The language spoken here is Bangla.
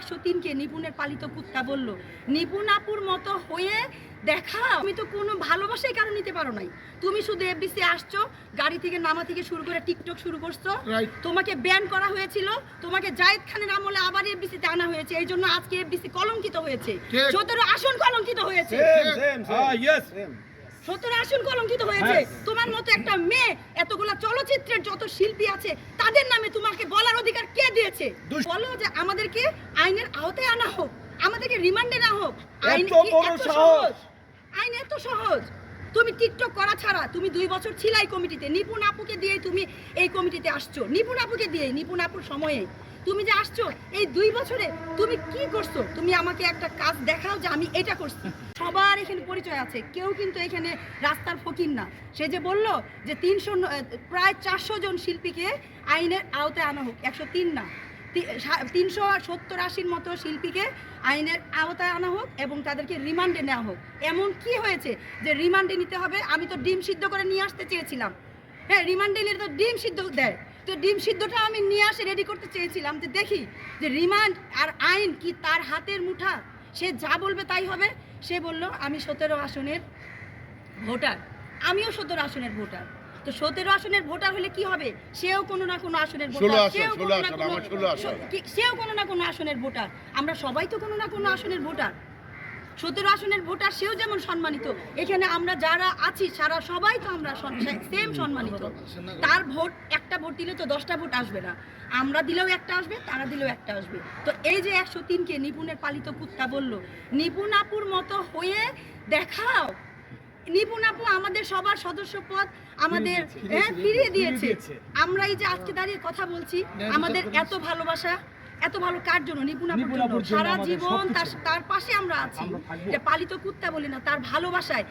103-কে নিপুণের পালিত কুত্তা বলল, নিপুণ আপুর মতো হয়ে দেখাও। তুমি তো কোনো ভালোবাসাই কারণ নিতে পারো নাই। তুমি শুধু এফডিসি আসছো, গাড়ি থেকে নামা থেকে শুরু করে টিকটক শুরু করছো। তোমাকে ব্যান করা হয়েছিল, তোমাকে জায়েদ খানের আমলে আবার এফডিসিতে আনা হয়েছে। এই জন্য আজকে এফডিসি কলঙ্কিত হয়েছে, 17 আসন কলঙ্কিত হয়েছে। 17 আসন কলঙ্কিত হয়েছে। তোমার মতো একটা মেয়ে, এতগুলা চলচ্চিত্রের যত শিল্পী আছে তাদের নামে তোমাকে বলার অধিকার কে দিয়েছে? বলো যে আমাদেরকে আইনের আওতায় আনা হোক, আমাদেরকে রিমান্ডে না হোক। আইন এত সহজ, আইন এত সহজ। তুমি টিকটক করা ছাড়া তুমি 2 বছর ছিলাই কমিটিতে, নিপুণ আপুকে দিয়েই তুমি এই কমিটিতে আসছো। নিপুণ আপুকে দিয়ে, নিপুণ আপুর সময়ে তুমি যে আসছো, এই 2 বছরে তুমি কি করছো? তুমি আমাকে একটা কাজ দেখাও যে আমি এটা করছি। সবার এখানে পরিচয় আছে, কেউ কিন্তু এখানে রাস্তার ফকির না। সে যে বললো যে প্রায় 400 জন শিল্পীকে আইনের আওতায় আনা হোক, 103 না, 370-80 মতো শিল্পীকে আইনের আওতায় আনা হোক এবং তাদেরকে রিমান্ডে নেওয়া হোক। এমন কি হয়েছে যে রিমান্ডে নিতে হবে? আমি তো ডিম সিদ্ধ করে নিয়ে আসতে চেয়েছিলাম। হ্যাঁ, রিমান্ডে নিলে তো ডিম সিদ্ধ দেয়, তো ডিম সিদ্ধটা আমি নিয়ে আসে রেডি করতে চেয়েছিলাম যে দেখি যে রিমান্ড আর আইন কি তার হাতের মুঠা, সে যা বলবে তাই হবে। সে বলল আমি 17 আসনের ভোটার, আমিও 17 আসনের ভোটার। তো 17 আসনের ভোটার হলে কি হবে? সেও কোনো না কোনো আসনের ভোটার, সেও কোনো না কোনো আসনের ভোটার। আমরা সবাই তো কোনো না কোনো আসনের ভোটার। 17 আসনের ভোটার, সেও যেমন সম্মানিত, এখানে আমরা যারা আছি সারা সবাই তো আমরা সেম সম্মানিত। তার ভোট, একটা ভোট দিলে তো 10টা ভোট আসবে না, আমরা দিলেও একটা আসবে, তারা দিলেও একটা আসবে। তো এই যে 103-কে নিপুণের পালিত কুত্তা বলল, নিপুণ আপুর মতো হয়ে দেখাও। নিপুণ আপু আমাদের সবার সদস্য পদ আমাদের ফিরিয়ে দিয়েছে। আমরা এই যে আজকে দাঁড়িয়ে কথা বলছি, আমাদের এত ভালোবাসা, এত ভালো কার জন্য? নিপুণ আপুর জন্য। সারা জীবন তার পাশে আমরা আছি। পালিত কুত্তা বলি না, তার ভালোবাসায়।